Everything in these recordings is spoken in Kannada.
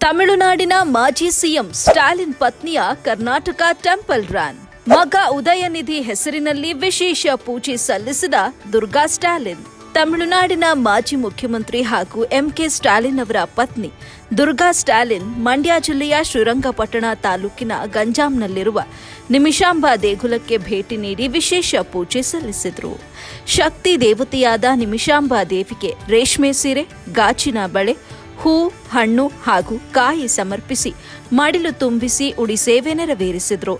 ತಮಿಳುನಾಡಿನ ಮಾಜಿ ಸಿಎಂ ಸ್ಟಾಲಿನ್ ಪತ್ನಿಯ ಕರ್ನಾಟಕ ಟೆಂಪಲ್ ರನ್. ಮಗ ಉದಯನಿಧಿ ಹೆಸರಿನಲ್ಲಿ ವಿಶೇಷ ಪೂಜೆ ಸಲ್ಲಿಸಿದ ದುರ್ಗಾ ಸ್ಟಾಲಿನ್. ತಮಿಳುನಾಡಿನ ಮಾಜಿ ಮುಖ್ಯಮಂತ್ರಿ ಹಾಗೂ ಎಂಕೆ ಸ್ಟಾಲಿನ್ ಅವರ ಪತ್ನಿ ದುರ್ಗಾ ಸ್ಟಾಲಿನ್ ಮಂಡ್ಯ ಜಿಲ್ಲೆಯ ಶ್ರೀರಂಗಪಟ್ಟಣ ತಾಲೂಕಿನ ಗಂಜಾಂನಲ್ಲಿರುವ ನಿಮಿಷಾಂಬ ದೇಗುಲಕ್ಕೆ ಭೇಟಿ ನೀಡಿ ವಿಶೇಷ ಪೂಜೆ ಸಲ್ಲಿಸಿದರು. ಶಕ್ತಿ ದೇವತೆಯಾದ ನಿಮಿಷಾಂಬ ದೇವಿಗೆ ರೇಷ್ಮೆ ಸೀರೆ, ಗಾಜಿನ ಬಳೆ, ಹೂ, ಹಣ್ಣು ಹಾಗೂ ಕಾಯಿ ಸಮರ್ಪಿಸಿ ಮಡಿಲು ತುಂಬಿಸಿ ಉಡಿ ಸೇವೆ ನೆರವೇರಿಸಿದರು.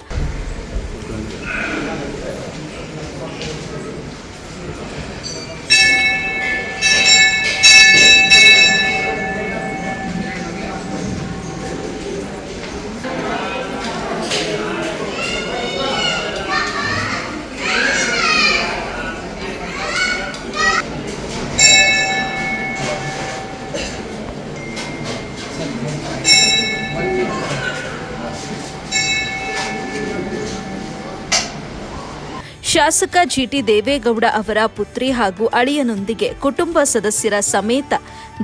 ಶಾಸಕ ಜಿಟಿ ದೇವೇಗೌಡ ಅವರ ಪುತ್ರಿ ಹಾಗೂ ಅಳಿಯನೊಂದಿಗೆ ಕುಟುಂಬ ಸದಸ್ಯರ ಸಮೇತ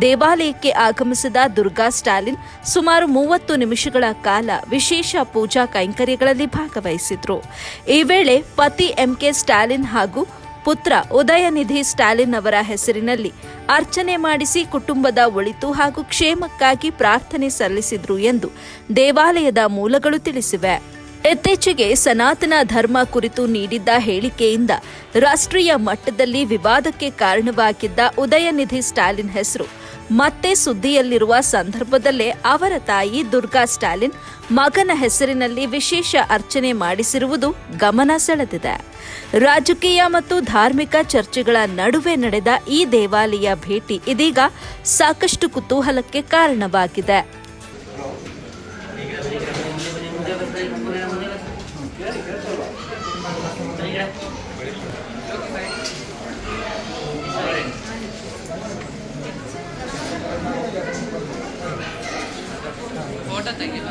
ದೇವಾಲಯಕ್ಕೆ ಆಗಮಿಸಿದ ದುರ್ಗಾ ಸ್ಟಾಲಿನ್ ಸುಮಾರು 30 ನಿಮಿಷಗಳ ಕಾಲ ವಿಶೇಷ ಪೂಜಾ ಕೈಂಕರ್ಯಗಳಲ್ಲಿ ಭಾಗವಹಿಸಿದ್ರು. ಈ ವೇಳೆ ಪತಿ ಎಂಕೆ ಸ್ಟಾಲಿನ್ ಹಾಗೂ ಪುತ್ರ ಉದಯನಿಧಿ ಸ್ಟಾಲಿನ್ ಅವರ ಹೆಸರಿನಲ್ಲಿ ಅರ್ಚನೆ ಮಾಡಿಸಿ ಕುಟುಂಬದ ಒಳಿತು ಹಾಗೂ ಕ್ಷೇಮಕ್ಕಾಗಿ ಪ್ರಾರ್ಥನೆ ಸಲ್ಲಿಸಿದ್ರು ಎಂದು ದೇವಾಲಯದ ಮೂಲಗಳು ತಿಳಿಸಿವೆ. ಇತ್ತೀಚೆಗೆ ಸನಾತನ ಧರ್ಮ ಕುರಿತು ನೀಡಿದ್ದ ಹೇಳಿಕೆಯಿಂದ ರಾಷ್ಟ್ರೀಯ ಮಟ್ಟದಲ್ಲಿ ವಿವಾದಕ್ಕೆ ಕಾರಣವಾಗಿದ್ದ ಉದಯನಿಧಿ ಸ್ಟಾಲಿನ್ ಹೆಸರು ಮತ್ತೆ ಸುದ್ದಿಯಲ್ಲಿರುವ ಸಂದರ್ಭದಲ್ಲೇ ಅವರ ತಾಯಿ ದುರ್ಗಾ ಸ್ಟಾಲಿನ್ ಮಗನ ಹೆಸರಿನಲ್ಲಿ ವಿಶೇಷ ಅರ್ಚನೆ ಮಾಡಿಸಿರುವುದು ಗಮನ ಸೆಳೆದಿದೆ. ರಾಜಕೀಯ ಮತ್ತು ಧಾರ್ಮಿಕ ಚರ್ಚೆಗಳ ನಡುವೆ ನಡೆದ ಈ ದೇವಾಲಯ ಭೇಟಿ ಇದೀಗ ಸಾಕಷ್ಟು ಕುತೂಹಲಕ್ಕೆ ಕಾರಣವಾಗಿದೆ. ಫೋಟೋ ತೆಗಿಲ್ಲ.